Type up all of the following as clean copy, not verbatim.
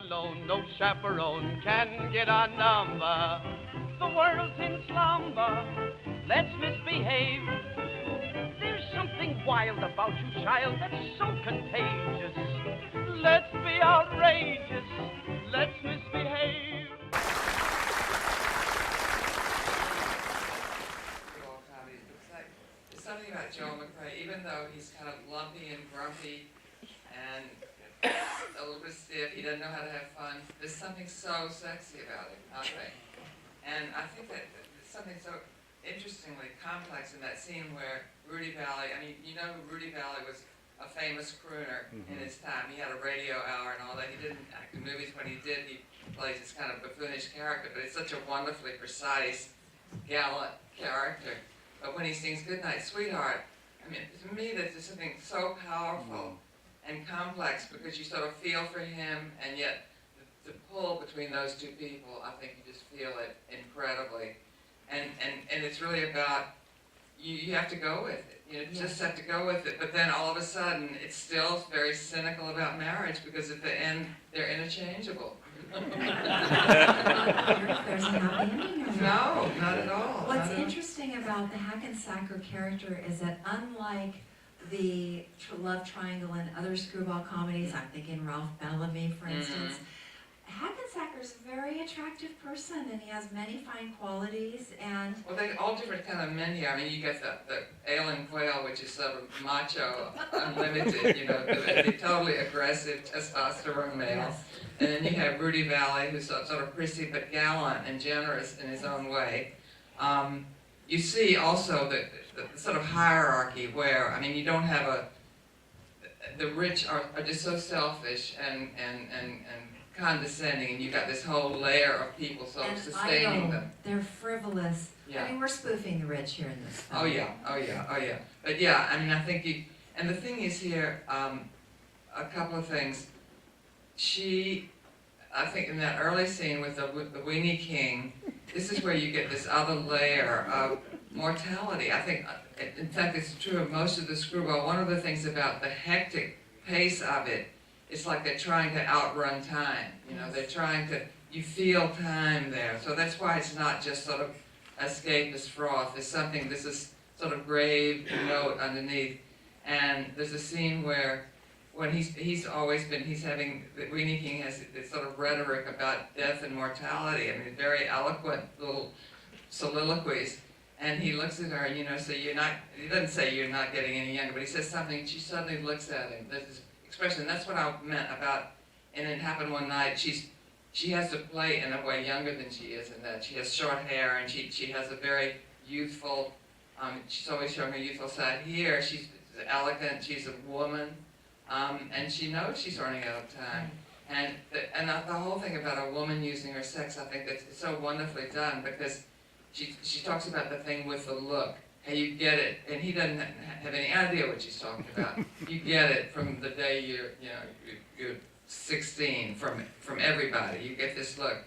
alone, no chaperone can get our number. The world's in slumber, let's misbehave. There's something wild about you, child, that's so contagious. Let's be outrageous, let's misbehave. Screwball Comedy looks like there's something about Joel McRae, even though he's kind of lumpy and grumpy and a little bit stiff, he doesn't know how to have fun. There's something so sexy about him, I think. And I think that there's something so interestingly complex in that scene where Rudy Valley, I mean, you know who Rudy Valley was, a famous crooner in his time. He had a radio hour and all that. He didn't act in movies. When he did, he plays this kind of buffoonish character, but it's such a wonderfully precise, gallant character. But when he sings Goodnight, Sweetheart, I mean, to me, there's something so powerful and complex because you sort of feel for him, and yet the pull between those two people, I think you just feel it incredibly. And it's really about, you have to go with it. You just have to go with it. But then all of a sudden, it's still very cynical about marriage because at the end, they're interchangeable. There's a happy ending. No, not at all. What's interesting about the Hackensacker character is that unlike the love triangle in other screwball comedies, I'm thinking Ralph Bellamy, for instance, Hackensacker's a very attractive person, and he has many fine qualities, and... Well, they're all different kind of men here. I mean, you get the Alan Quayle, which is sort of macho, unlimited, you know, the totally aggressive testosterone male. Yes. And then you have Rudy Valley, who's sort of prissy but gallant and generous in his own way. You see also the sort of hierarchy where, I mean, you don't have the rich are just so selfish and condescending, and you've got this whole layer of people sort of sustaining them. They're frivolous. Yeah. I mean, we're spoofing the rich here in this film. Oh yeah. But yeah, I mean, I think and the thing is here, a couple of things. I think in that early scene with the Weenie King, this is where you get this other layer of mortality. I think, in fact, it's true of most of the Screwball. One of the things about the hectic pace of it, it's like they're trying to outrun time. You know, they're trying to, you feel time there. So that's why it's not just sort of escapist froth. There's something, there's this sort of grave note underneath. And there's a scene where, when he's having, the Weenie King has this sort of rhetoric about death and mortality. I mean, very eloquent little soliloquies. And he looks at her, you know, so he doesn't say you're not getting any younger, but he says something, she suddenly looks at him. There's this expression, that's what I meant about, and it happened one night, she has to play in a way younger than she is in that. She has short hair, and she has a very youthful, she's always showing her youthful side. Here, she's elegant, she's a woman, and she knows she's running out of time. And the whole thing about a woman using her sex, I think that's so wonderfully done, because she talks about the thing with the look. And you get it, and he doesn't have any idea what she's talking about. You get it from the day you're 16, from everybody. You get this look,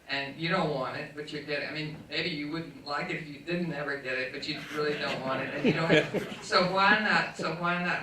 and you don't want it, but you get it. I mean, maybe you wouldn't like it if you didn't ever get it, but you really don't want it, and you don't have, so why not?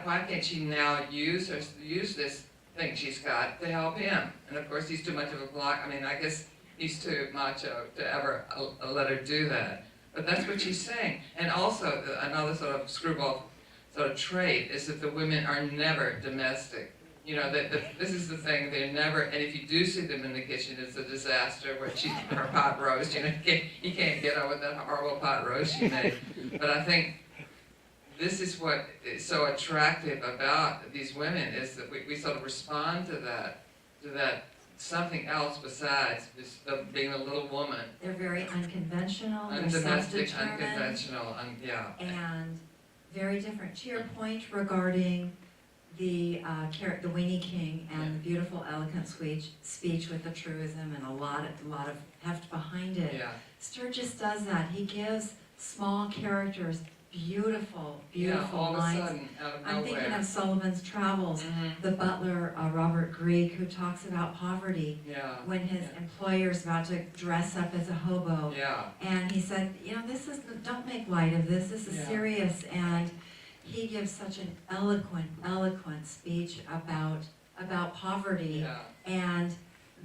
Why can't she now use this thing she's got to help him? And of course, he's too much of a block. I mean, I guess he's too macho to ever let her do that. But that's what she's saying. And also, another sort of Screwball sort of trait is that the women are never domestic. You know, this is the thing, they're never, and if you do see them in the kitchen, it's a disaster where she's her pot roast, you know, you can't get over that horrible pot roast she made. But I think this is what is so attractive about these women, is that we sort of respond to that something else besides just being a little woman. They're very unconventional, they're Undomestic, self-determined, unconventional, yeah. and very different. To your point regarding the Weenie King and the beautiful, eloquent speech with the truism and a lot of heft behind it. Yeah. Sturges does that. He gives small characters beautiful all lines. of a sudden, out of nowhere. I'm thinking of Sullivan's Travels, the butler, Robert Grieg, who talks about poverty when his employer's about to dress up as a hobo. Yeah. And he said, you know, don't make light of this is serious. And he gives such an eloquent speech about poverty and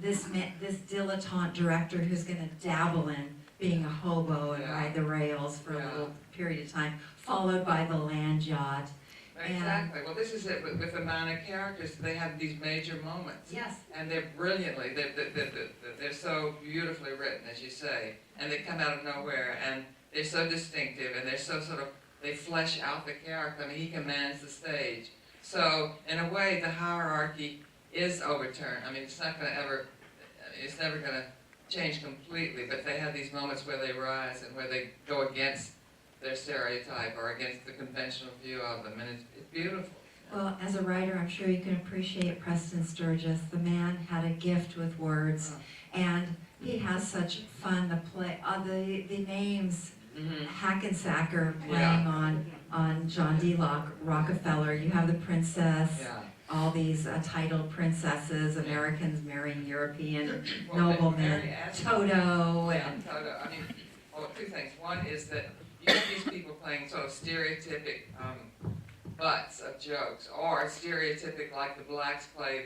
this dilettante director who's going to dabble in being a hobo and ride the rails for a little period of time, followed by the land yacht. Exactly. Well, this is it with the minor characters. They have these major moments. Yes. And they're brilliantly, they're so beautifully written, as you say, and they come out of nowhere, and they're so distinctive, and they're so sort of, they flesh out the character. I mean, he commands the stage. So, in a way, the hierarchy is overturned. I mean, it's not going to ever, it's never going to change completely, but they have these moments where they rise and where they go against their stereotype or against the conventional view of them, and it's beautiful. Well, as a writer, I'm sure you can appreciate Preston Sturges. The man had a gift with words, and he has such fun to play. The names, Hackensacker playing on John D. Rockefeller. You have the princess, all these titled princesses, Americans marrying European noblemen, Toto, and Toto. I mean, well, two things. One is that you have these people playing sort of stereotypic butts of jokes, or stereotypic like the blacks play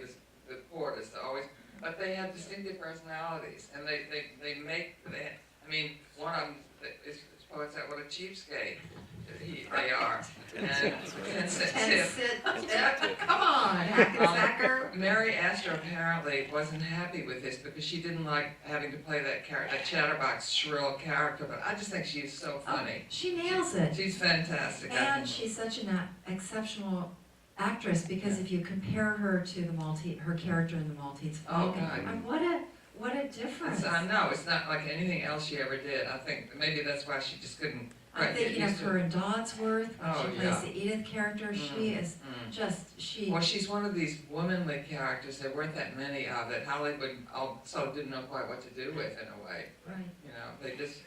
the porters, always, but they have distinctive personalities, and I mean, one of them is poets out, what a cheapskate they are. And come on, Hackensacker. Mary Astor apparently wasn't happy with this because she didn't like having to play that chatterbox shrill character, but I just think she's so funny. She nails it. She's fantastic. And she's such an exceptional actress because if you compare her to her character in the Maltese Falcon, what a difference. I know, it's not like anything else she ever did. I think maybe that's why she just couldn't. I'm thinking of her in Dodsworth, when she plays the Edith character. She is Well, she's one of these womanly characters. There weren't that many of that Hollywood also didn't know quite what to do with in a way. Right. You know, they just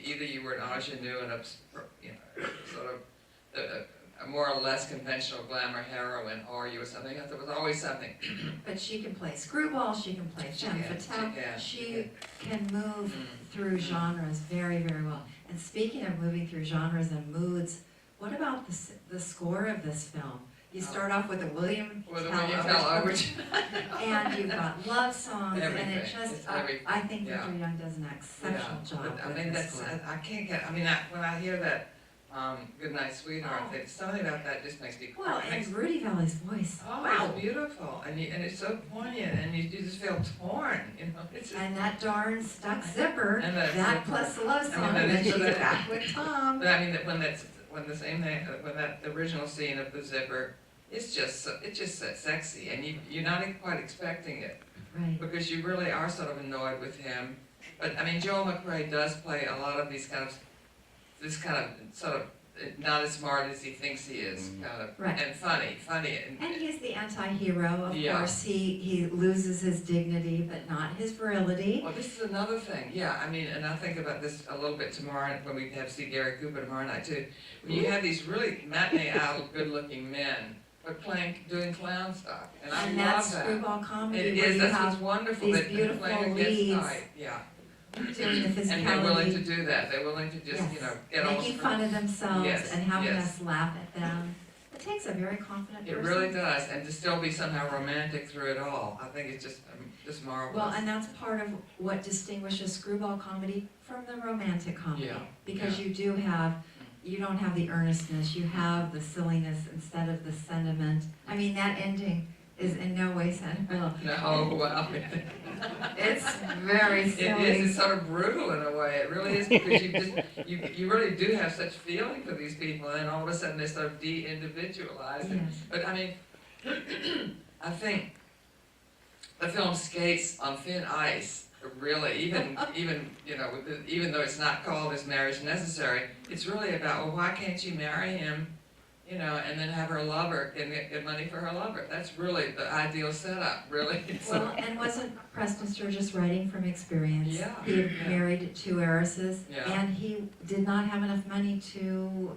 either you were an ingenue and sort of a more or less conventional glamour heroine, or you were something else. There was always something. But she can play screwball. She can play femme fatale. She can move through genres very, very well. And speaking of moving through genres and moods, what about the score of this film? You start off with a William Tell overture, and you've got love songs, and it just, I think Victor Young does an exceptional job with the score. I can't get, I mean, when I hear that Goodnight Sweetheart, something about that just makes me cry. Well, and Rudy Valley's voice. Oh, wow. It's beautiful, and it's so poignant, and you just feel torn, you know. It's just, and that darn stuck zipper, that plus the love song, and then she's back with Tom. But I mean, when that original scene of the zipper, it's just so sexy, and you're not quite expecting it, right? Because you really are sort of annoyed with him. But I mean, Joel McCrea does play a lot of this kind of sort of not as smart as he thinks he is, kind of, and funny, and he's the anti-hero, of course. He loses his dignity, but not his virility. Well, this is another thing, I mean, and I think about this a little bit tomorrow when we see Gary Cooper tomorrow night too. When you have these really matinee-out, good-looking men, but doing clown stuff, and I love that. And that's Screwball Comedy. It is. That's what's wonderful. These beautiful leads. Doing the physicality. And they're willing to do that. They're willing to just, get all making fun of themselves and having us laugh at them. It takes a very confident person. It really does, and to still be somehow romantic through it all. I think it's just marvelous. Well, and that's part of what distinguishes Screwball Comedy from the romantic comedy. Because you don't have the earnestness, you have the silliness instead of the sentiment. I mean, that ending is in no way sentimental. No, well. It's very silly. It is. It's sort of brutal in a way. It really is, because you really do have such feeling for these people, and all of a sudden they're sort of de-individualized. Yes. But I mean, I think the film skates on thin ice. Really, even though it's not called Is Marriage Necessary, it's really about, well, why can't you marry him? And then have her lover get money for her lover. That's really the ideal setup, really. Well, and wasn't Preston Sturges writing from experience? Yeah. He had married 2 heiresses, and he did not have enough money to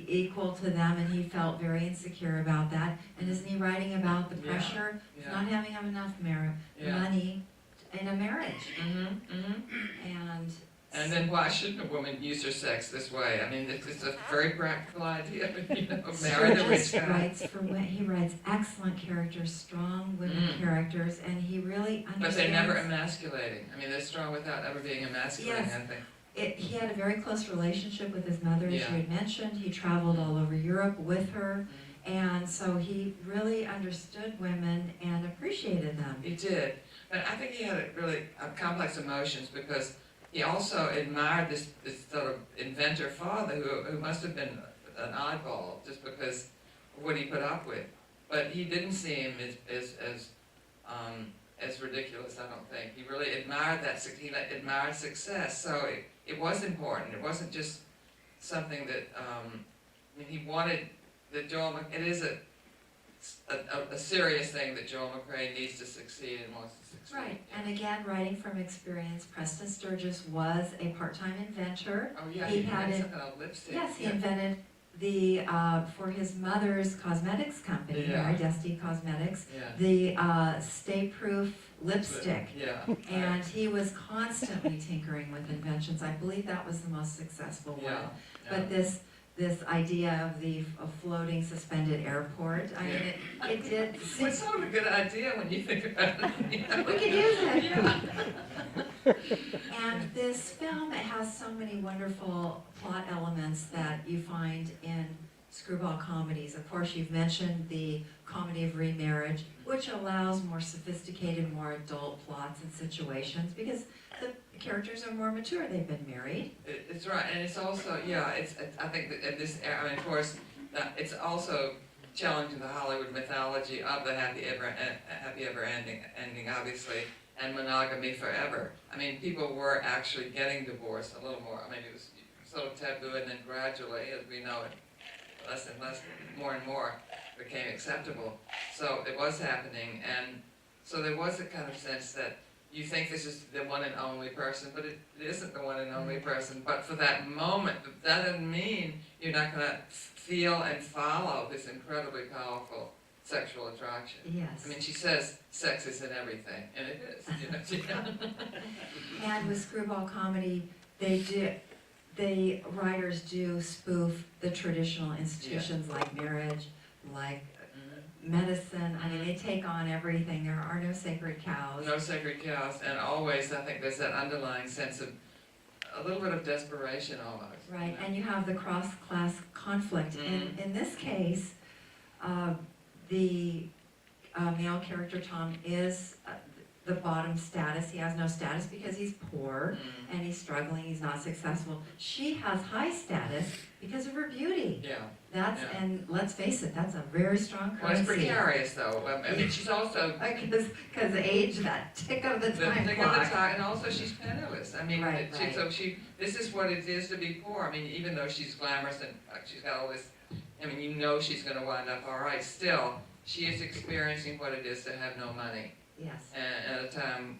equal to them, and he felt very insecure about that. And isn't he writing about the pressure of not having enough money in a marriage? And And then why shouldn't a woman use her sex this way? I mean, it's a very practical idea, marry the rich guy. He writes excellent characters, strong women characters, and he really understands. But they're never emasculating. I mean, they're strong without ever being emasculating, Yes. I think. He had a very close relationship with his mother, as you Yeah. had mentioned. He traveled all over Europe with her, and so he really understood women and appreciated them. He did. But I think he had really complex emotions because he also admired this sort of inventor father who must have been an oddball just because of what he put up with. But he didn't see him as ridiculous, I don't think. He really admired he admired success. So it was important. It wasn't just something that, I mean, he wanted that it is a serious thing that Joel McCrea needs to succeed and wants to succeed. Right, and again, writing from experience, Preston Sturges was a part-time inventor. Oh yeah, He he had had it- some kind of lipstick. Yes, he Yeah. invented for his mother's cosmetics company, Yeah. Mary Dusty Cosmetics, Yeah. the stay-proof lipstick. Yeah. And he was constantly tinkering with inventions. I believe that was the most successful one. Yeah. But this idea of the floating suspended airport, I mean, it did. Well, it's sort of a good idea when you think about it. We could use it. Yeah. And this film, it has so many wonderful plot elements that you find in screwball comedies. Of course, you've mentioned the comedy of Remarriage, which allows more sophisticated, more adult plots and situations because the characters are more mature. They've been married. It's right, and it's also, I think that at this, I mean, of course, it's also challenging the Hollywood mythology of the happy ever ending, obviously, and monogamy forever. I mean, people were actually getting divorced a little more. I mean, it was sort of taboo, and then gradually, as we know it, less and less, more and more became acceptable. So it was happening, and so there was a kind of sense that you think this is the one and only person, but it isn't the one and only person. But for that moment, that doesn't mean you're not going to feel and follow this incredibly powerful sexual attraction. Yes. I mean, she says sex is in everything, and it is. You know? And with screwball comedy, the writers do spoof the traditional institutions like marriage, like medicine. I mean, they take on everything. There are no sacred cows. No sacred cows, and always I think there's that underlying sense of a little bit of desperation almost. Right, and you have the cross-class conflict. In this case, the male character Tom is the bottom status. He has no status because he's poor and he's struggling. He's not successful. She has high status because of her beauty. Yeah. And let's face it, that's a very strong Well, it's currency. precarious though. I mean, she's also Because age, that tick of the time thing clock. of the time, and also she's penniless. I mean, Right, right. so this is what it is to be poor. I mean, even though she's glamorous and she's got all this, I mean, you know she's going to wind up all right. Still, she is experiencing what it is to have no money. Yes. And at a time,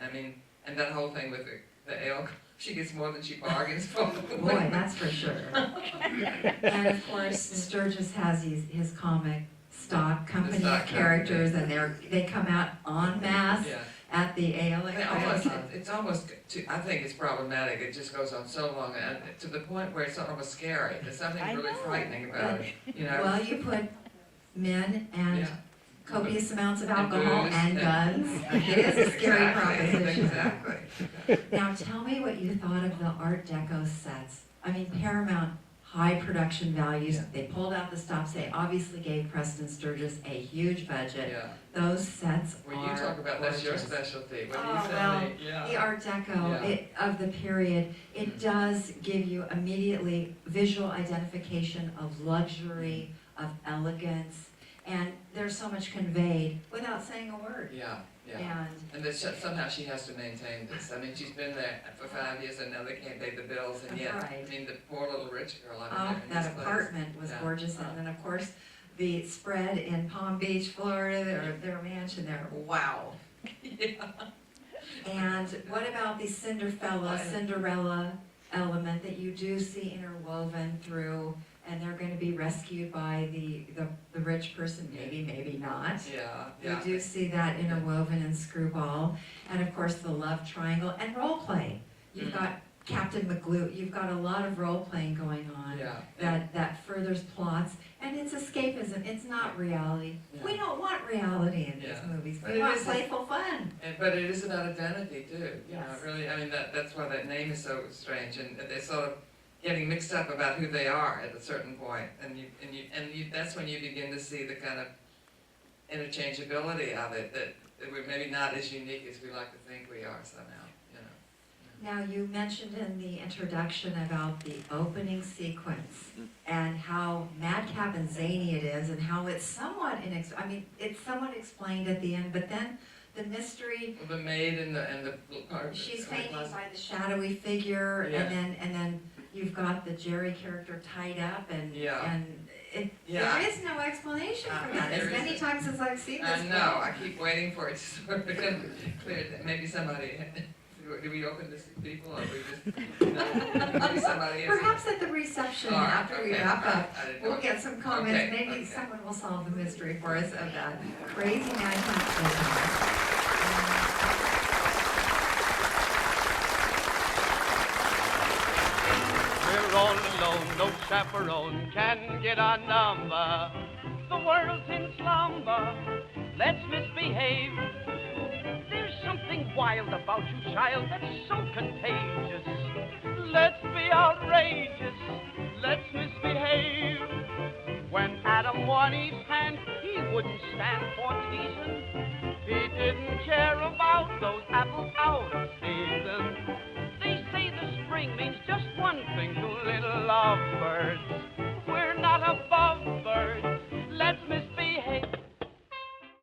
I mean, and that whole thing with the ale, she gets more than she bargains for. Boy, that's for sure. And of course, Sturges has his comic stock company stock of characters, company. and they come out en masse Yeah. at the ale. I mean, it's almost, I think it's problematic. It just goes on so long, and to the point where it's almost scary. There's something really frightening about it. You know. Well, you put men and Yeah. copious amounts of And alcohol booze and guns. It is a scary proposition. Exactly. Now, tell me what you thought of the Art Deco sets. I mean, Paramount, high production values. Yeah. They pulled out the stops. They obviously gave Preston Sturges a huge budget. Yeah. Those sets When are you talk about that's your gorgeous. specialty. When Oh, you well, tell me, yeah. The Art Deco Yeah. of the period, it does give you immediately visual identification of luxury, of elegance, and there's so much conveyed without saying a word. Yeah, yeah. And And that somehow she has to maintain this. I mean, she's been there for 5 years and now they can't pay the bills, and yet, Right. I mean, the poor little rich girl. I mean, oh, they're in that this place. apartment was Yeah. gorgeous, and then of course the spread in Palm Beach, Florida, their mansion there. Wow. Yeah. And what about the Cinderella element that you do see interwoven through, and they're going to be rescued by the rich person, maybe not. Yeah, yeah. We do see that interwoven in Screwball, and of course the love triangle and role play. You've got Captain McGlue. You've got a lot of role playing going on Yeah. that furthers plots, and it's escapism. It's not reality. Yeah. We don't want reality in these Yeah. movies. But We it want is- playful fun. But it is about identity too. You know, Yes. really. I mean, that's why that name is so strange, and they're sort of getting mixed up about who they are at a certain point, and that's when you begin to see the kind of interchangeability of it, that we're maybe not as unique as we like to think we are somehow. You know. Now, you mentioned in the introduction about the opening sequence and how madcap and zany it is, and how it's somewhat it's somewhat explained at the end, but then the mystery. Well, the maid and the part. She's fainting by the shadowy figure, Yeah. and then you've got the Jerry character tied up, and Yeah. there is no explanation for that. As There many isn't. times as I've seen this. I know. I keep waiting for it to sort of become clear. That maybe somebody. Do we open this to people, or we just? Maybe somebody. Perhaps at the reception All right, after we okay, wrap all right. up, I didn't know. we'll get some comments. Okay, Maybe okay. someone will solve the mystery for us of that crazy madcap business. We're all alone, no chaperone can get our number. The world's in slumber, let's misbehave. There's something wild about you, child, that's so contagious. Let's be outrageous, let's misbehave. When Adam won Eve's hand, he wouldn't stand for teasing. He did